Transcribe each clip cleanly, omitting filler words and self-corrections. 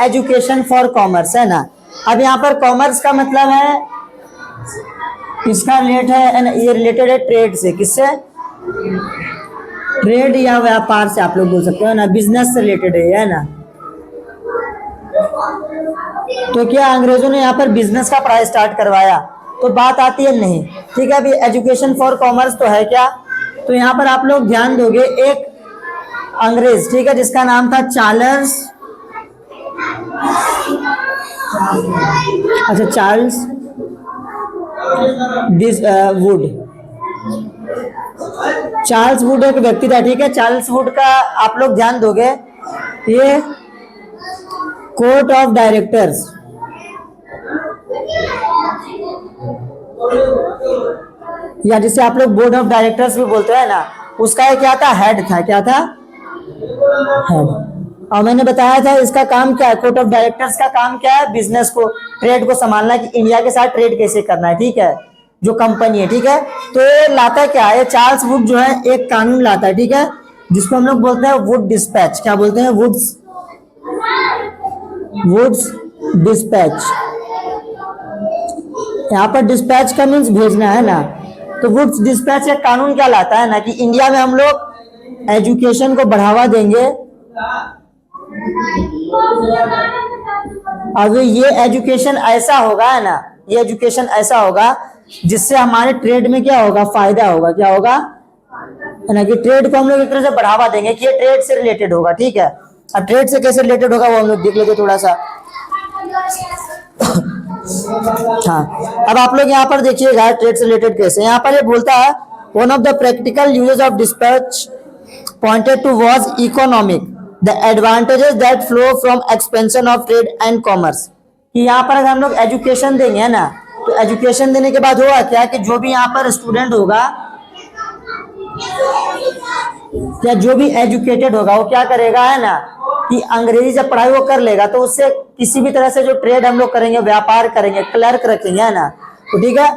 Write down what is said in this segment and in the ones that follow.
Education for commerce, है ना। अब यहाँ पर कॉमर्स का मतलब है, इसका ये रिलेटेड है ट्रेड से। किससे? ट्रेड या व्यापार से आप लोग बोल सकते हो ना, बिजनेस से रिलेटेड है ना। तो क्या अंग्रेजों ने यहाँ पर बिजनेस का पढ़ाई स्टार्ट करवाया? तो बात आती है नहीं, ठीक है। अभी एजुकेशन फॉर कॉमर्स तो है क्या? तो यहाँ पर आप लोग ध्यान दोगे, एक अंग्रेज, ठीक है, जिसका नाम था चार्ल्स, अच्छा चार्ल्स वुड। चार्ल्स वुड एक व्यक्ति था, ठीक है। चार्ल्स वुड का आप लोग ध्यान दोगे, ये कोर्ट ऑफ डायरेक्टर्स, या जिसे आप लोग बोर्ड ऑफ डायरेक्टर्स भी बोलते हैं ना, उसका ये क्या था? हेड था। क्या था? हेड। और मैंने बताया था इसका काम क्या है, कोर्ट ऑफ डायरेक्टर्स का काम क्या है? बिजनेस को, ट्रेड को संभालना, कि इंडिया के साथ ट्रेड कैसे करना है, ठीक है, जो कंपनी है, ठीक है। तो ये लाता क्या है? चार्ल्स वुड जो है एक कानून लाता है, ठीक है, जिसको हम लोग बोलते हैं वुड डिस्पैच। क्या बोलते हैं? Wood's dispatch. यहाँ पर डिस्पैच का मीन्स भेजना, है ना। तो वुड्स डिस्पैच एक कानून क्या लाता है ना, कि इंडिया में हम लोग एजुकेशन को बढ़ावा देंगे। अब ये एजुकेशन ऐसा होगा, है ना, ये एजुकेशन ऐसा होगा जिससे हमारे ट्रेड में क्या होगा? फायदा होगा। क्या होगा? है ना, कि ट्रेड को हम लोग एक तरह से बढ़ावा देंगे, कि ये ट्रेड से रिलेटेड होगा, ठीक है। अब ट्रेड से कैसे रिलेटेड होगा वो हम लोग देख लेते थोड़ा सा। हाँ, अब आप लोग यहाँ पर देखिएगा ट्रेड से रिलेटेड कैसे। यहाँ पर ये बोलता है, one of the practical uses of dispatch pointed to was economic, the advantages that flow from expansion of trade and commerce. कि यहाँ पर अगर हम लोग एजुकेशन देंगे, है ना, तो एजुकेशन देने के बाद होगा क्या, कि जो भी यहाँ पर स्टूडेंट होगा या जो भी एजुकेटेड होगा वो क्या करेगा, है ना, कि अंग्रेजी जब पढ़ाई वो कर लेगा तो उससे किसी भी तरह से जो ट्रेड हम लोग करेंगे, व्यापार करेंगे, क्लर्क रखेंगे, है ना, तो ठीक है,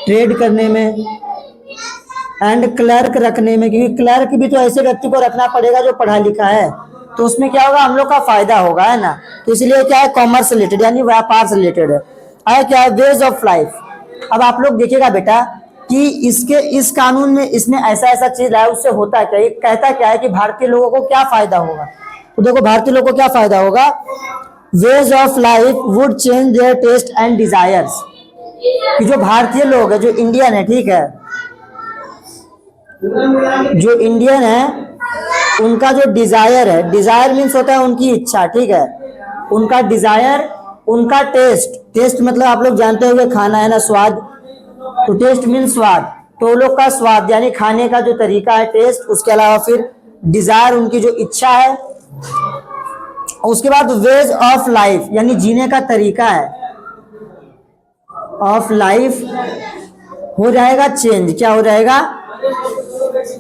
ट्रेड करने में एंड क्लर्क रखने में, क्योंकि क्लर्क भी तो ऐसे व्यक्ति को रखना पड़ेगा जो पढ़ा लिखा है, तो उसमें क्या होगा? हम लोग का फायदा होगा, है ना। तो इसलिए क्या है? कॉमर्स से रिलेटेड यानी व्यापार से रिलेटेड है। क्या है? Veg of life. अब आप लोग देखिएगा बेटा कि इस कानून में इसने ऐसा ऐसा चीज लाया, उससे होता क्या? ये कहता क्या है कि भारतीय लोगों को क्या फायदा होगा? तो देखो भारतीय लोगों को क्या फायदा होगा? Ways of life would change their taste and desires. कि जो भारतीय लोग है, जो इंडियन है, ठीक है, जो इंडियन है उनका जो डिजायर है, डिजायर मीन्स होता है उनकी इच्छा, ठीक है, उनका डिजायर, उनका टेस्ट मतलब आप लोग जानते होंगे खाना, है ना, स्वाद, तो टेस्ट मीन्स स्वाद, तो वो लोग का स्वाद यानी खाने का जो तरीका है, टेस्ट, उसके अलावा फिर डिजायर उनकी जो इच्छा है, उसके बाद वेज ऑफ लाइफ यानी जीने का तरीका है, ऑफ लाइफ हो जाएगा चेंज। क्या हो जाएगा?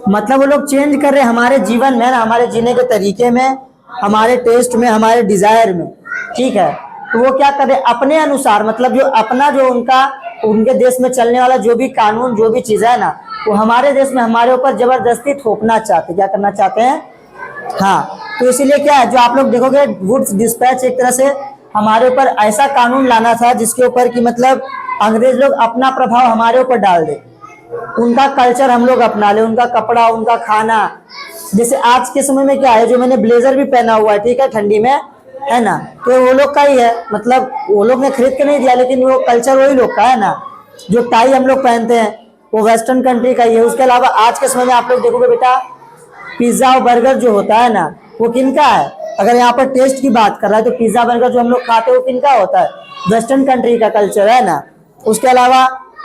मतलब वो लोग चेंज कर रहे हैं हमारे जीवन में, ना, हमारे जीने के तरीके में, हमारे टेस्ट में, हमारे डिजायर में, ठीक है। तो वो क्या कर रहे हैं? अपने अनुसार, मतलब जो अपना जो उनके देश में चलने वाला जो भी कानून, जो भी चीज है ना, वो हमारे देश में हमारे ऊपर जबरदस्ती थोपना चाहते। क्या करना चाहते हैं? हाँ, तो इसीलिए क्या है, जो आप लोग देखोगे वुड्स डिस्पैच एक तरह से हमारे ऊपर ऐसा कानून लाना था जिसके ऊपर कि मतलब अंग्रेज लोग अपना प्रभाव हमारे ऊपर डाल दे, उनका कल्चर हम लोग अपना ले, उनका कपड़ा, उनका खाना। जैसे आज के समय में क्या है, जो मैंने ब्लेजर भी पहना हुआ है, ठीक है, ठंडी में, है ना, तो वो लोग का ही है, मतलब वो लोग ने खरीद के नहीं दिया, लेकिन वो कल्चर वही लोग का है ना। जो टाई हम लोग पहनते हैं वो वेस्टर्न कंट्री का ही है। उसके अलावा आज के समय में आप लोग देखोगे बेटा, पिज्जा और बर्गर जो होता है ना, वो किनका है? अगर यहाँ पर टेस्ट की बात कर रहा है तो पिज्जा बर्गर जो हम लोग खाते हैं वो किनका होता है? वेस्टर्न कंट्री का कल्चर है ना। उसके अलावा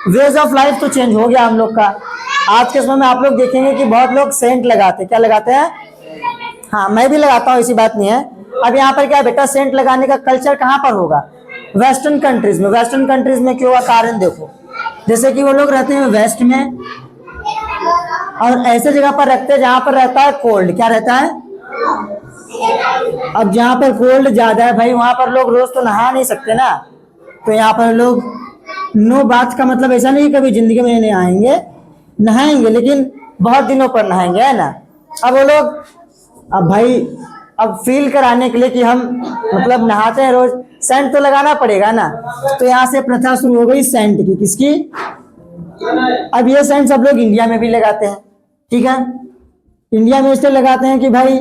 वेज ऑफ लाइफ तो चेंज हो गया हम लोग का। आज के समय में आप लोग देखेंगे कि बहुत लोग सेंट लगाते हैं। क्या लगाते हैं? हाँ, मैं भी लगाता हूँ, ऐसी बात नहीं है। अब यहाँ पर क्या है बेटा, सेंट लगाने का कल्चर कहाँ पर होगा? वेस्टर्न कंट्रीज में। वेस्टर्न कंट्रीज में क्यों? कारण देखो, जैसे कि वो लोग रहते हैं वेस्ट में और ऐसे जगह पर रखते हैं जहां पर रहता है कोल्ड। क्या रहता है? अब जहां पर कोल्ड ज्यादा है भाई, वहां पर लोग रोज तो नहा नहीं सकते ना, तो यहाँ पर लोग नो बाथ का मतलब ऐसा नहीं कभी जिंदगी में नहीं नहाएंगे, नहाएंगे लेकिन बहुत दिनों पर नहाएंगे, है ना। अब वो लोग, अब भाई अब फील कराने के लिए कि हम मतलब नहाते हैं रोज, सेंट तो लगाना पड़ेगा ना। तो यहाँ से प्रथा शुरू हो गई सेंट की, किसकी? अब ये सेंट सब लोग इंडिया में भी लगाते हैं, ठीक है। इंडिया में इसलिए लगाते हैं कि भाई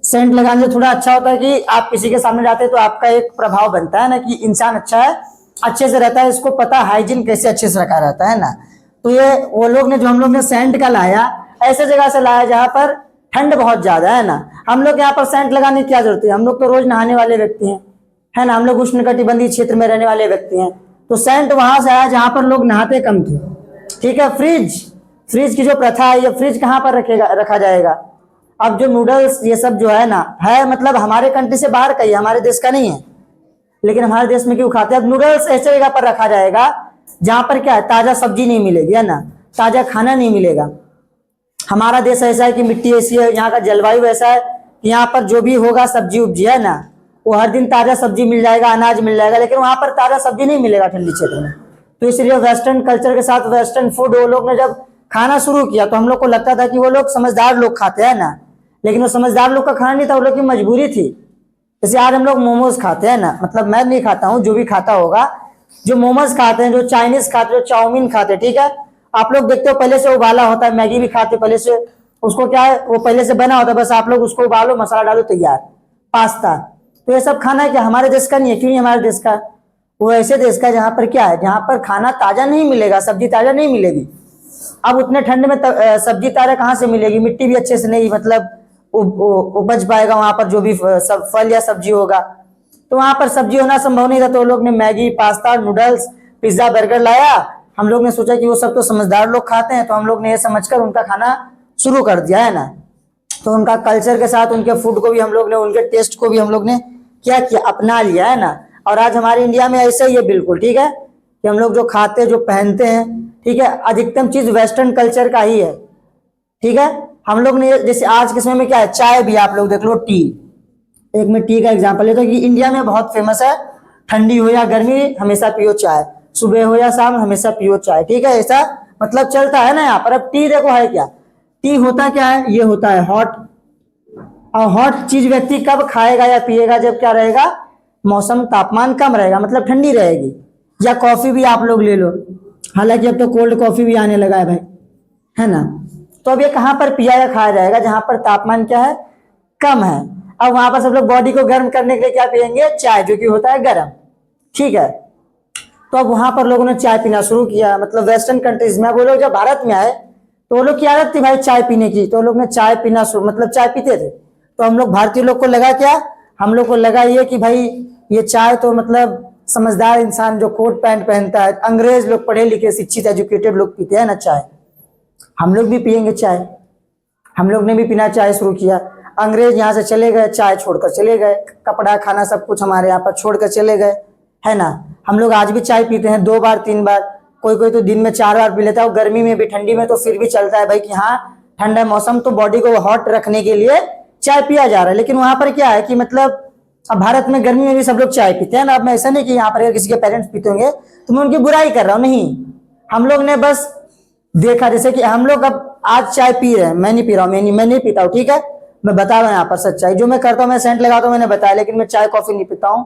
सेंट लगाने से थोड़ा अच्छा होता है कि आप किसी के सामने जाते हैं तो आपका एक प्रभाव बनता है ना कि इंसान अच्छा है, अच्छे से रहता है, इसको पता हाइजीन कैसे अच्छे से रखा रहता है ना। तो ये वो लोग ने जो हम लोग ने सेंट का लाया, ऐसे जगह से लाया जहां पर ठंड बहुत ज्यादा है ना। हम लोग यहाँ पर सेंट लगाने की क्या जरूरत है, हम लोग तो रोज नहाने वाले व्यक्ति हैं, है ना। हम लोग उष्णकटिबंधीय क्षेत्र में रहने वाले व्यक्ति हैं, तो सेंट वहां से आया जहां पर लोग नहाते कम थे, ठीक है। फ्रिज की जो प्रथा है, ये फ्रिज कहाँ पर रखा जाएगा? अब जो नूडल्स ये सब जो है ना, है मतलब हमारे कंट्री से बाहर का ही, हमारे देश का नहीं है, लेकिन हमारे देश में क्यों खाते हैं? अब नूडल्स ऐसे जगह पर रखा जाएगा जहां पर क्या है, ताजा सब्जी नहीं मिलेगी, है ना, ताजा खाना नहीं मिलेगा। हमारा देश ऐसा है कि मिट्टी ऐसी है, यहाँ का जलवायु ऐसा है कि यहाँ पर जो भी होगा सब्जी उब्जी, है ना, वो हर दिन ताजा सब्जी मिल जाएगा, अनाज मिल जाएगा, लेकिन वहां पर ताजा सब्जी नहीं मिलेगा ठंडी क्षेत्र में। तो इसलिए वेस्टर्न कल्चर के साथ वेस्टर्न फूड वो लोग ने जब खाना शुरू किया तो हम लोग को लगता था कि वो लोग समझदार लोग खाते हैं ना, लेकिन वो समझदार लोग का खाना नहीं था, वो लोग की मजबूरी थी। जैसे आज हम लोग मोमोज खाते हैं ना, मतलब मैं नहीं खाता हूँ, जो भी खाता होगा, जो मोमोज खाते हैं, जो चाइनीज खाते हैं, जो चाउमीन खाते हैं, ठीक है। आप लोग देखते हो पहले से उबाला होता है, मैगी भी खाते पहले से, उसको क्या है, वो पहले से बना होता है, बस आप लोग उसको उबालो, मसाला डालो, तैयार पास्ता। तो ये सब खाना है क्या हमारे देश का नहीं है? क्यों नहीं हमारे देश का? वो ऐसे देश का जहां पर क्या है, जहां पर खाना ताजा नहीं मिलेगा, सब्जी ताजा नहीं मिलेगी। अब उतने ठंड में सब्जी ताजा कहाँ से मिलेगी? मिट्टी भी अच्छे से नहीं मतलब उपज पाएगा वहां पर, जो भी सब फल या सब्जी होगा, तो वहां पर सब्जी होना संभव नहीं था। तो लोग ने Maggi, pasta, noodles, pizza, burger लाया। हम लोग ने सोचा कि वो सब तो समझदार लोग खाते हैं, तो हम लोग ने ये समझकर उनका खाना शुरू कर दिया, है ना। तो उनका कल्चर के साथ उनके फूड को भी हम लोग ने, उनके टेस्ट को भी हम लोग ने क्या किया, अपना लिया, है ना। और आज हमारे इंडिया में ऐसा ही है बिल्कुल, ठीक है, कि हम लोग जो खाते हैं, जो पहनते हैं, ठीक है, अधिकतम चीज वेस्टर्न कल्चर का ही है, ठीक है। हम लोग ने जैसे आज के समय में क्या है, चाय भी आप लोग देख लो, टी, एक मैं टी का एग्जांपल लेता हूँ कि इंडिया में बहुत फेमस है, ठंडी हो या गर्मी हमेशा पियो चाय, सुबह हो या शाम हमेशा पियो चाय, ठीक है, ऐसा मतलब चलता है ना यहाँ पर। अब टी देखो है क्या, टी होता क्या है, ये होता है हॉट, और हॉट चीज व्यक्ति कब खाएगा या पिएगा, जब क्या रहेगा, मौसम तापमान कम रहेगा, मतलब ठंडी रहेगी। या कॉफी भी आप लोग ले लो, हालांकि अब तो कोल्ड कॉफी भी आने लगा है भाई, है ना। तो अब ये कहाँ पर पिया या खाया जाएगा, जहां पर तापमान क्या है, कम है। अब वहां पर सब लोग बॉडी को गर्म करने के लिए क्या पियेंगे, चाय, जो कि होता है गर्म, ठीक है। तो अब वहां पर लोगों ने चाय पीना शुरू किया, मतलब वेस्टर्न कंट्रीज में। वो लोग जब भारत में आए तो वो लोग की आदत थी भाई चाय पीने की, तो वो लोग ने चाय पीना मतलब चाय पीते थे। तो हम लोग भारतीय लोग को लगा क्या, हम लोग को लगा ये कि भाई ये चाय तो मतलब समझदार इंसान जो कोट पैंट पहनता है, अंग्रेज लोग, पढ़े लिखे शिक्षित एजुकेटेड लोग पीते हैं ना चाय, हम लोग भी पियेंगे चाय। हम लोग ने भी पीना चाय शुरू किया। अंग्रेज यहाँ से चले गए, चाय छोड़कर चले गए, कपड़ा खाना सब कुछ हमारे यहाँ पर छोड़कर चले गए, है ना। हम लोग आज भी चाय पीते हैं 2 बार 3 बार, कोई कोई तो दिन में 4 बार पी लेता है, गर्मी में भी ठंडी में तो फिर भी चलता है भाई कि हाँ ठंडा मौसम, तो बॉडी को हॉट रखने के लिए चाय पिया जा रहा है। लेकिन वहां पर क्या है कि मतलब अब भारत में गर्मी में भी सब लोग चाय पीते हैं ना। अब मैं ऐसा नहीं कि यहाँ पर किसी के पेरेंट्स पीते होंगे तो मैं उनकी बुराई कर रहा हूँ, नहीं, हम लोग ने बस देखा, जैसे कि हम लोग अब आज चाय पी रहे हैं, मैं नहीं पी रहा हूँ, मैं नहीं पीता हूँ, ठीक है, मैं बता रहा हूँ यहाँ पर सच्चाई, जो मैं करता हूँ, मैं सेंट लगाता हूँ, मैंने बताया, लेकिन मैं चाय कॉफी नहीं पीता हूँ,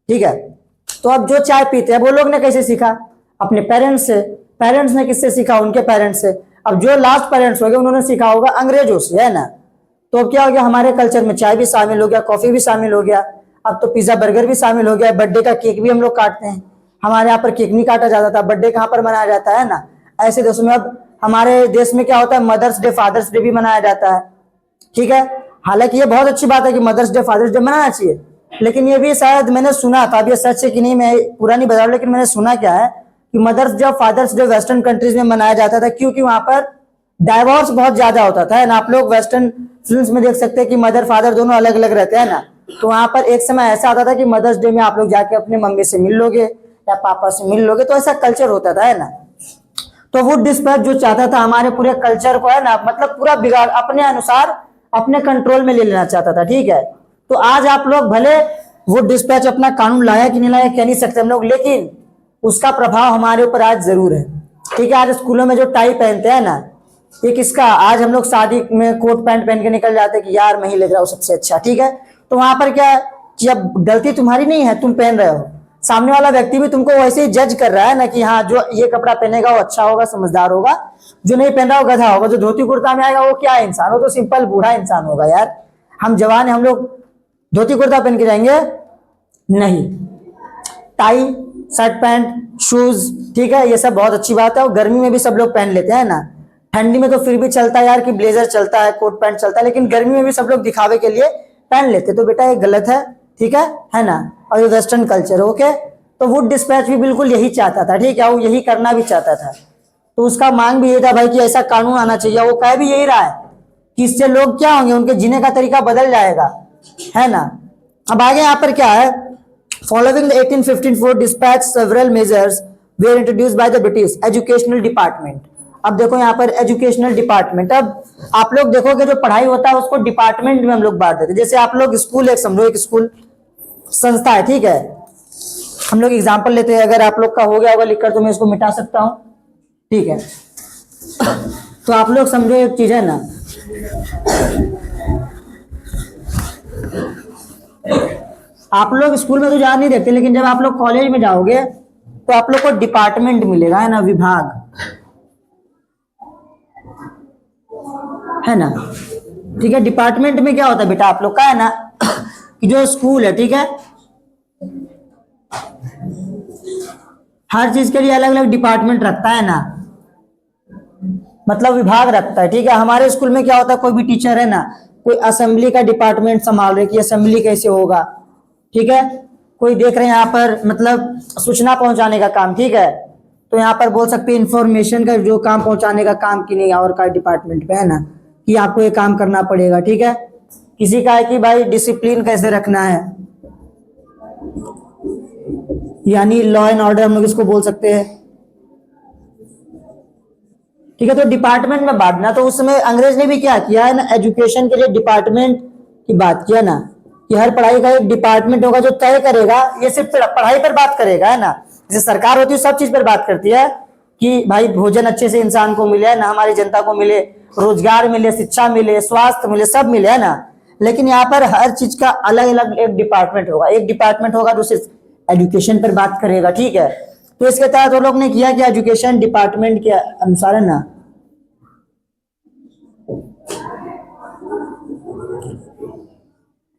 ठीक है। तो अब जो चाय पीते हैं वो लोग ने कैसे सीखा, अपने पेरेंट्स से। पेरेंट्स ने किससे सीखा, उनके पेरेंट्स से। अब जो लास्ट पेरेंट्स हो गए उन्होंने सीखा होगा अंग्रेजों से, है ना। तो अब क्या हो गया, हमारे कल्चर में चाय भी शामिल हो गया, कॉफी भी शामिल हो गया, अब तो पिज्जा बर्गर भी शामिल हो गया, बर्थडे का केक भी हम लोग काटते हैं। हमारे यहाँ पर केक नहीं काटा जाता था, बर्थडे कहाँ पर मनाया जाता है ना, ऐसे देशों में। अब हमारे देश में क्या होता है, मदर्स डे, फादर्स डे भी मनाया जाता है, ठीक है। हालांकि ये बहुत अच्छी बात है कि मदर्स डे, फादर्स डे मनाना चाहिए, लेकिन ये भी शायद मैंने सुना था, अब ये सच है कि नहीं मैं पूरा नहीं बता रहा, लेकिन मैंने सुना क्या है कि Mother's Day, Father's Day western countries में मनाया जाता था, क्योंकि वहां पर डाइवोर्स बहुत ज्यादा होता था, है ना। आप लोग वेस्टर्न फिल्म्स में देख सकते हैं कि मदर फादर दोनों अलग अलग रहते हैं ना। तो वहां पर एक समय ऐसा आता था कि मदर्स डे में आप लोग जाके अपने मम्मी से मिल लोगे या पापा से मिल लोगे, तो ऐसा कल्चर होता था, है ना। तो वुड डिस्पैच जो चाहता था हमारे पूरे कल्चर को, है ना, मतलब पूरा बिगाड़, अपने अनुसार अपने कंट्रोल में ले लेना चाहता था, ठीक है। तो आज आप लोग भले वुड डिस्पैच अपना कानून लाया कि नहीं लाया कह नहीं सकते हम लोग, लेकिन उसका प्रभाव हमारे ऊपर आज जरूर है, ठीक है। आज स्कूलों में जो टाई पहनते हैं ना, एक इसका आज हम लोग शादी में कोट पैंट पहन के निकल जाते कि यार मैं ही लग रहा हूँ सबसे अच्छा, ठीक है। तो वहां पर क्या है कि अब गलती तुम्हारी नहीं है, तुम पहन रहे हो, सामने वाला व्यक्ति भी तुमको वैसे ही जज कर रहा है ना कि हाँ जो ये कपड़ा पहनेगा वो अच्छा होगा, समझदार होगा, जो नहीं पहन रहा वो गधा होगा, जो धोती कुर्ता में आएगा वो क्या है, इंसान, वो तो सिंपल बूढ़ा इंसान होगा यार। हम जवान है, हम लोग धोती कुर्ता पहन के जाएंगे नहीं, टाई शर्ट पैंट शूज, ठीक है, ये सब बहुत अच्छी बात है और गर्मी में भी सब लोग पहन लेते हैं ना। ठंडी में तो फिर भी चलता है यार कि ब्लेजर चलता है, कोट पैंट चलता है, लेकिन गर्मी में भी सब लोग दिखावे के लिए पहन लेते, तो बेटा ये गलत है, ठीक है ना। और ये वेस्टर्न कल्चर, ओके। तो वुड डिस्पैच भी बिल्कुल यही चाहता था, ठीक है, वो यही करना भी चाहता था, तो उसका मांग भी यही था भाई कि ऐसा कानून आना चाहिए। वो कह भी यही रहा है कि इससे लोग क्या होंगे, उनके जीने का तरीका बदल जाएगा, है ना। अब आगे यहाँ पर क्या है, following the 1854 dispatch several measures were introduced by the British educational department. अब देखो यहाँ पर एजुकेशनल डिपार्टमेंट, अब आप लोग देखोगे जो पढ़ाई होता है उसको डिपार्टमेंट में हम लोग बांट देते हैं। जैसे आप लोग स्कूल एक समझो, एक स्कूल संस्था है, ठीक है, हम लोग एग्जांपल लेते हैं, अगर आप लोग का हो गया होगा लिखकर तो मैं इसको मिटा सकता हूं, ठीक है। तो आप लोग समझो एक चीज है ना, आप लोग स्कूल में तो जा नहीं देखते, लेकिन जब आप लोग कॉलेज में जाओगे तो आप लोग को डिपार्टमेंट मिलेगा, है ना, विभाग, है ना, ठीक है। डिपार्टमेंट में क्या होता है बेटा आप लोग का, है ना, कि जो स्कूल है, ठीक है, हर चीज के लिए अलग अलग डिपार्टमेंट रखता है ना, मतलब विभाग रखता है, ठीक है। हमारे स्कूल में क्या होता है, कोई भी टीचर है ना, कोई असेंबली का डिपार्टमेंट संभाल रहे कि असेंबली कैसे होगा, ठीक है, कोई देख रहे हैं यहाँ पर मतलब सूचना पहुंचाने का काम, ठीक है, तो यहाँ पर बोल सकते हैं इंफॉर्मेशन का जो काम पहुंचाने का काम की नहीं और का डिपार्टमेंट पे, है ना, कि आपको ये काम करना पड़ेगा, ठीक है। किसी का है कि भाई डिसिप्लिन कैसे रखना है, यानी लॉ एंड ऑर्डर हम लोग इसको बोल सकते हैं, ठीक है। तो डिपार्टमेंट में बांटना, तो उसमें अंग्रेज ने भी क्या किया है ना, एजुकेशन के लिए डिपार्टमेंट की बात किया ना, कि हर पढ़ाई का एक डिपार्टमेंट होगा जो तय करेगा, ये सिर्फ पढ़ाई पर बात करेगा, है ना। जैसे सरकार होती है सब चीज पर बात करती है कि भाई भोजन अच्छे से इंसान को मिले ना, हमारी जनता को मिले, रोजगार मिले, शिक्षा मिले, स्वास्थ्य मिले, सब मिले, है ना। लेकिन यहाँ पर हर चीज का अलग अलग एक डिपार्टमेंट होगा, एक डिपार्टमेंट होगा जो सिर्फ एजुकेशन पर बात करेगा, ठीक है। तो इसके तहत वो लोग ने किया कि एजुकेशन डिपार्टमेंट के अनुसार, है ना,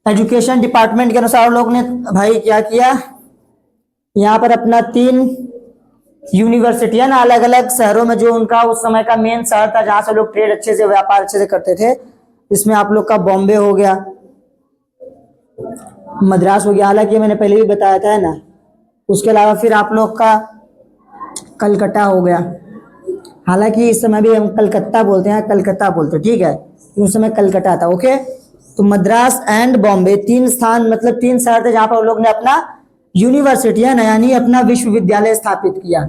एजुकेशन डिपार्टमेंट के अनुसार लोग ने भाई क्या किया, यहाँ पर अपना 3 यूनिवर्सिटी है ना, अलग अलग शहरों में, जो उनका उस समय का मेन शहर था जहां से लोग ट्रेड अच्छे से, व्यापार अच्छे से करते थे। इसमें आप लोग का बॉम्बे हो गया, मद्रास हो गया, हालांकि मैंने पहले भी बताया था, है ना। उसके अलावा फिर आप लोग का कलकत्ता हो गया, हालांकि इस समय भी हम कलकत्ता बोलते हैं, कलकत्ता बोलते हैं, ठीक है, उस समय कलकत्ता था, ओके। तो मद्रास एंड बॉम्बे 3 स्थान, मतलब 3 शहर थे जहां पर लोग ने अपना यूनिवर्सिटी है ना, यानी अपना विश्वविद्यालय स्थापित किया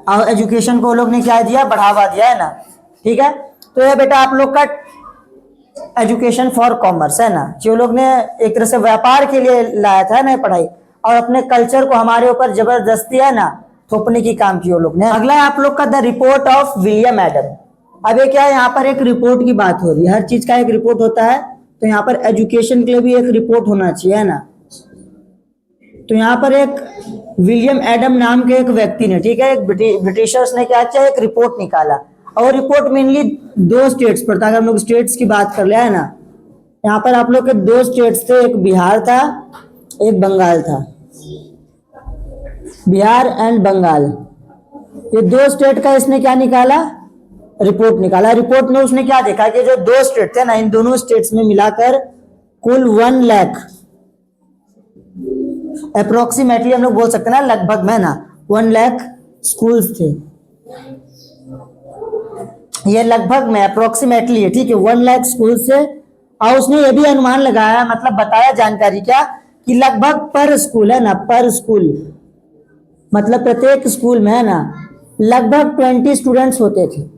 और एजुकेशन को लोग ने क्या दिया, बढ़ावा दिया, है ना, ठीक है। तो ये बेटा आप लोग का एजुकेशन फॉर कॉमर्स, है ना, जो लोग ने एक तरह से व्यापार के लिए लाया था ना पढ़ाई, और अपने कल्चर को हमारे ऊपर जबरदस्ती, है ना, थोपने की काम की वो लोग ने। अगला है आप लोग का the report of William Adam. अब ये क्या है, यहाँ पर एक रिपोर्ट की बात हो रही है, हर चीज का एक रिपोर्ट होता है, तो यहाँ पर एजुकेशन के लिए भी एक रिपोर्ट होना चाहिए, है ना। तो यहाँ पर एक विलियम एडम नाम के एक व्यक्ति ने, ठीक है, एक ब्रिटिशर्स ने क्या किया, एक रिपोर्ट निकाला, और रिपोर्ट मेनली 2 स्टेट्स पर था। अगर हम लोग स्टेट्स की बात कर ले, है ना, यहाँ पर आप लोग के 2 स्टेट्स थे, एक बिहार था, एक बंगाल था, बिहार एंड बंगाल, ये 2 स्टेट का इसने क्या निकाला, रिपोर्ट निकाला। रिपोर्ट में उसने क्या देखा कि जो 2 स्टेट थे ना, इन दोनों स्टेट्स में मिलाकर कुल 1 लाख अप्रोक्सीमेटली हम लोग बोल सकते हैं ना, लगभग में ना 1 लाख स्कूल्स थे, ये लगभग में अप्रोक्सीमेटली है, ठीक है, 1 लाख स्कूल से। और उसने ये भी अनुमान लगाया, मतलब बताया जानकारी क्या, कि लगभग पर स्कूल, है ना, पर स्कूल मतलब प्रत्येक स्कूल में, है ना, लगभग 20 स्टूडेंट्स होते थे।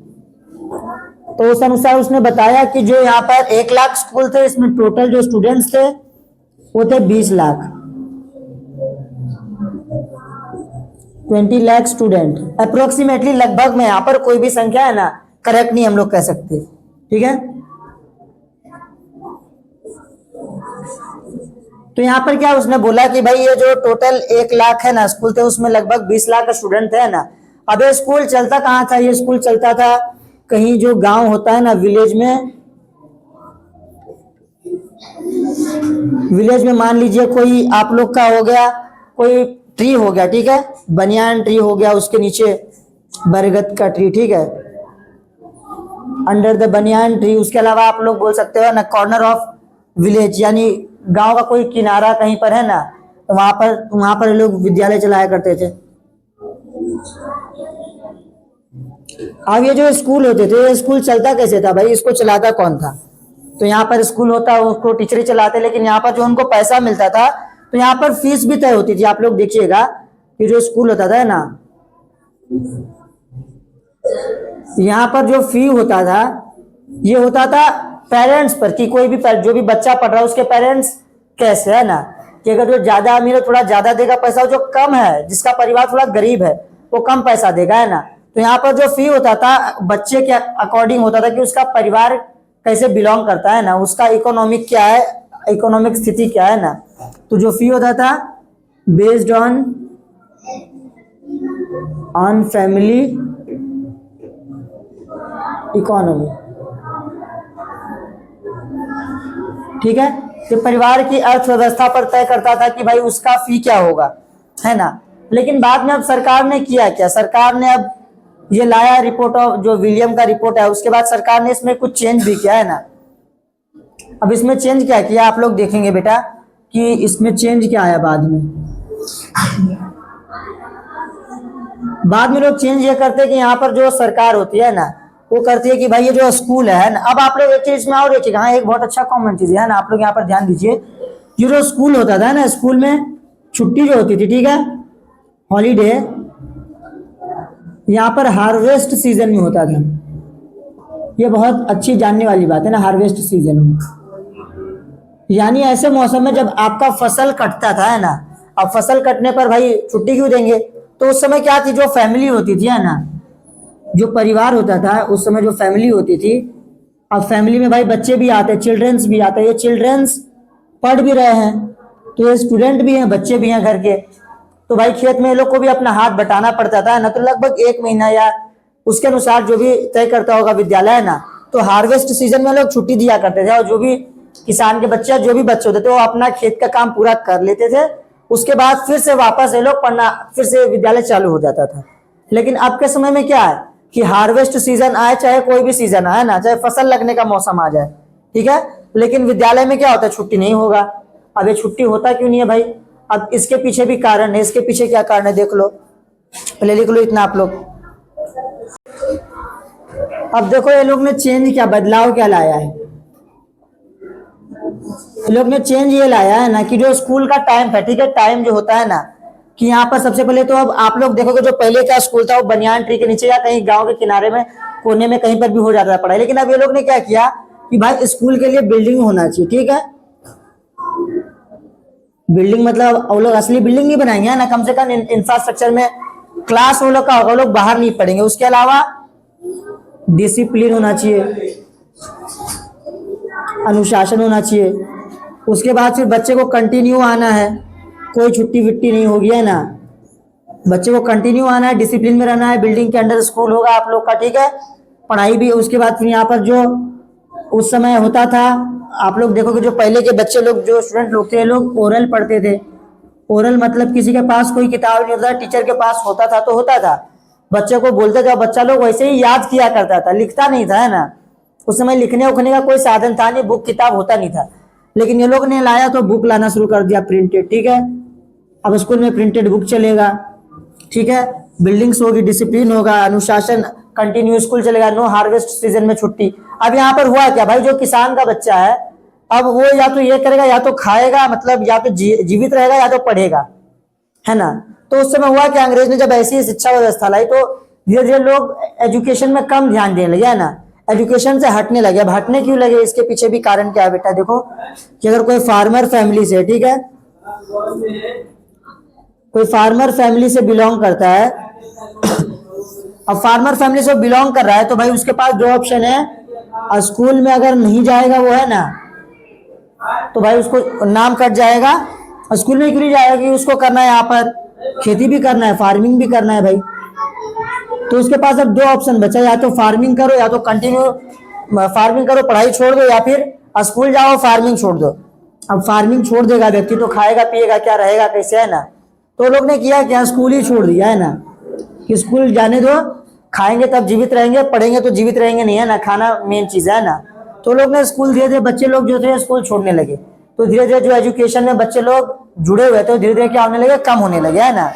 तो उस अनुसार उसने बताया कि जो यहाँ पर 1 लाख स्कूल थे, इसमें टोटल जो स्टूडेंट्स थे वो थे 20 लाख। 20 लाख स्टूडेंट अप्रोक्सीमेटली, लगभग में, यहाँ पर कोई भी संख्या है ना करेक्ट नहीं हम लोग कह सकते, ठीक है। तो यहाँ पर क्या उसने बोला कि भाई ये जो टोटल 1 लाख है ना स्कूल थे, उसमें लगभग 20 लाख स्टूडेंट थे ना। अब ये स्कूल चलता कहाँ था? ये स्कूल चलता था कहीं जो गांव होता है ना, विलेज में। विलेज में मान लीजिए कोई आप लोग का हो गया, कोई ट्री हो गया, ठीक है, बनियान ट्री हो गया, उसके नीचे बरगद का ट्री, ठीक है, अंडर द बनियान ट्री। उसके अलावा आप लोग बोल सकते हो ना कॉर्नर ऑफ विलेज, यानी गांव का कोई किनारा कहीं पर है ना, तो वहां पर लोग विद्यालय चलाया करते थे। अब ये जो स्कूल होते थे, ये स्कूल चलता कैसे था भाई? इसको चलाता कौन था? तो यहाँ पर स्कूल होता, उसको टीचर ही चलाते, लेकिन यहाँ पर जो उनको पैसा मिलता था, तो यहाँ पर फीस भी तय होती थी। आप लोग देखिएगा कि जो स्कूल होता था ना, यहाँ पर जो फी होता था, ये होता था पेरेंट्स पर, कि कोई भी जो भी बच्चा पढ़ रहा है उसके पेरेंट्स कैसे है ना, कि अगर जो ज्यादा अमीर है थोड़ा ज्यादा देगा पैसा, जो कम है, जिसका परिवार थोड़ा गरीब है, वो कम पैसा देगा, है ना। तो यहाँ पर जो फी होता था बच्चे के अकॉर्डिंग होता था कि उसका परिवार कैसे बिलोंग करता है ना, उसका इकोनॉमिक क्या है, इकोनॉमिक स्थिति क्या है ना। तो जो फी होता था बेस्ड ऑन फैमिली इकोनॉमी, ठीक है। तो परिवार की अर्थव्यवस्था पर तय करता था कि भाई उसका फी क्या होगा, है ना। लेकिन बाद में अब सरकार ने किया क्या? सरकार ने अब ये लाया रिपोर्ट ऑफ जो विलियम का रिपोर्ट है, उसके बाद सरकार ने इसमें कुछ चेंज भी किया है ना। अब इसमें चेंज क्या किया आप लोग देखेंगे बेटा कि इसमें चेंज क्या आया बाद में। बाद में लोग चेंज ये करते हैं कि यहाँ पर जो सरकार होती है ना, वो करती है कि भाई ये जो स्कूल है ना, अब आप लोग एक चीज में और देखिएगा, हाँ एक बहुत अच्छा कॉमन चीज है ना, आप लोग यहाँ पर ध्यान दीजिए। ये जो स्कूल होता था ना, स्कूल में छुट्टी जो होती थी, ठीक है, हॉलीडे, यहाँ पर हार्वेस्ट सीजन में होता था। ये बहुत अच्छी जानने वाली बात है ना, हार्वेस्ट सीजन में, यानी ऐसे मौसम में जब आपका फसल कटता था, है ना। अब फसल कटने पर भाई छुट्टी क्यों देंगे? तो उस समय क्या थी, जो फैमिली होती थी, है ना, जो परिवार होता था उस समय, जो फैमिली होती थी, अब फैमिली में भाई बच्चे भी आते, चिल्ड्रंस भी आते, ये चिल्ड्रंस पढ़ भी रहे हैं, तो ये स्टूडेंट भी हैं, बच्चे भी हैं घर के, तो भाई खेत में ये लोग को भी अपना हाथ बटाना पड़ता था ना। तो लगभग 1 महीना या उसके अनुसार जो भी तय करता होगा विद्यालय, है ना, तो हार्वेस्ट सीजन में लोग छुट्टी दिया करते थे, और जो भी किसान के बच्चे, जो भी बच्चे होते थे, वो अपना खेत का काम पूरा कर लेते थे। उसके बाद फिर से वापस ये लोग पढ़ना, फिर से विद्यालय चालू हो जाता था। लेकिन अब के समय में क्या है कि हार्वेस्ट सीजन आए, चाहे कोई भी सीजन आए ना, चाहे फसल लगने का मौसम आ जाए, ठीक है, लेकिन विद्यालय में क्या होता है, छुट्टी नहीं होगा। अब ये छुट्टी होता क्यों नहीं है भाई? अब इसके पीछे भी कारण है। इसके पीछे क्या कारण है देख लो, पहले लिख लो इतना आप लोग। अब देखो ये लोग ने चेंज क्या, बदलाव क्या लाया है। ये लोग ने चेंज ये लाया है ना कि जो स्कूल का टाइम था, ठीक है, टाइम जो होता है ना, कि यहाँ पर सबसे पहले तो अब आप लोग देखोगे जो पहले का स्कूल था वो बनियान ट्री के नीचे या कहीं गांव के किनारे में कोने में कहीं पर भी हो जाता था पढ़ाई। लेकिन अब ये लोग ने क्या किया कि भाई स्कूल के लिए बिल्डिंग होना चाहिए, ठीक है। बिल्डिंग मतलब वो लोग असली बिल्डिंग नहीं बनाएंगे ना, कम से कम इंफ्रास्ट्रक्चर में क्लास वो लोग का होगा, लोग बाहर नहीं पढ़ेंगे। उसके अलावा डिसिप्लिन होना चाहिए, अनुशासन होना चाहिए। उसके बाद फिर बच्चे को कंटिन्यू आना है, कोई छुट्टी विट्टी नहीं होगी, है ना, बच्चे को कंटिन्यू आना है, डिसिप्लिन में रहना है, बिल्डिंग के अंडर स्कूल होगा आप लोग का, ठीक है, पढ़ाई भी। उसके बाद फिर यहाँ पर जो उस समय होता था, आप लोग देखोगे जो पहले के बच्चे लोग, जो स्टूडेंट लोग थे, लोग ओरल पढ़ते थे। ओरल मतलब किसी के पास कोई किताब नहीं होता, टीचर के पास होता था तो होता था, बच्चे को बोलते थे, बच्चा लोग वैसे ही याद किया करता था, लिखता नहीं था, है ना। उस समय लिखने उखने का कोई साधन था नहीं, बुक किताब होता नहीं था। लेकिन ये लोग ने लाया तो बुक लाना शुरू कर दिया, प्रिंटेड, ठीक है। अब स्कूल में प्रिंटेड बुक चलेगा, ठीक है, बिल्डिंग्स होगी, डिसिप्लिन होगा, अनुशासन, कंटिन्यू स्कूल चलेगा, नो हार्वेस्ट सीजन में छुट्टी। अब यहाँ पर हुआ क्या भाई, जो किसान का बच्चा है, अब वो या तो ये करेगा, या तो खाएगा, मतलब या तो जीवित रहेगा, या तो पढ़ेगा, है ना। तो उस समय हुआ कि अंग्रेज ने जब ऐसी शिक्षा व्यवस्था लाई, तो धीरे धीरे लोग एजुकेशन में कम ध्यान देने लगे, है ना, एजुकेशन से हटने लगे। अब हटने क्यों लगे, इसके पीछे भी कारण क्या है बेटा, देखो कि अगर कोई फार्मर फैमिली से, ठीक है, कोई फार्मर फैमिली से बिलोंग करता है, अब फार्मर फैमिली से बिलोंग कर रहा है तो भाई उसके पास दो ऑप्शन है, स्कूल में अगर नहीं जाएगा वो है ना, तो भाई उसको नाम कट जाएगा। स्कूल में क्यों नहीं जाएगा? कि उसको करना है यहाँ पर खेती भी करना है, फार्मिंग भी करना है भाई। तो उसके पास अब दो ऑप्शन बचा, या तो फार्मिंग करो या तो कंटिन्यू फार्मिंग करो, पढ़ाई छोड़ दो, या फिर स्कूल जाओ फार्मिंग छोड़ दो। अब फार्मिंग छोड़ देगा व्यक्ति तो खाएगा पिएगा क्या, रहेगा कैसे, है ना। तो लोग ने किया क्या, स्कूल ही छोड़ दिया, है ना, कि स्कूल जाने दो, खाएंगे तब जीवित रहेंगे, पढ़ेंगे तो जीवित रहेंगे नहीं, है ना, खाना मेन चीज है ना। तो लोग ने स्कूल धीरे धीरे बच्चे लोग जो थे स्कूल छोड़ने लगे। तो धीरे धीरे जो एजुकेशन में बच्चे लोग जुड़े हुए थे धीरे धीरे क्या होने लगे, कम होने लगे, है ना।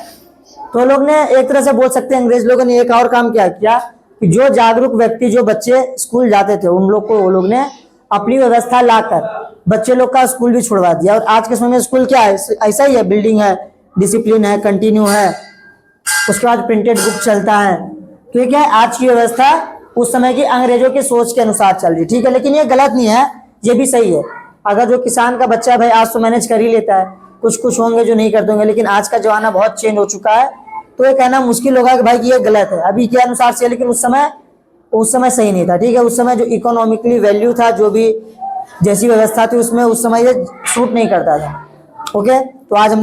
तो लोग ने एक तरह से बोल सकते हैं अंग्रेज लोगों ने एक और काम क्या किया कि जो जागरूक व्यक्ति जो बच्चे स्कूल जाते थे उन लोग को वो लोग ने अपनी व्यवस्था लाकर बच्चे लोग का स्कूल भी छुड़वा दिया। और आज के समय में स्कूल क्या है, ऐसा ही है, बिल्डिंग है, डिसिप्लिन है, कंटिन्यू है, उसके बाद प्रिंटेड बुक चलता है। तो ये क्या है, आज की व्यवस्था उस समय की अंग्रेजों की सोच के अनुसार चल रही, ठीक है। लेकिन ये गलत नहीं है, ये भी सही है। अगर जो किसान का बच्चा है भाई आज तो मैनेज कर ही लेता है, कुछ कुछ होंगे जो नहीं करते होंगे, लेकिन आज का जमाना बहुत चेंज हो चुका है। तो ये कहना मुश्किल होगा कि भाई कि ये गलत है अभी के अनुसार से, लेकिन उस समय सही नहीं था, ठीक है। उस समय जो इकोनॉमिकली वैल्यू था, जो भी जैसी व्यवस्था थी उसमें उस समय ये सूट नहीं करता था। ओके, तो आज हम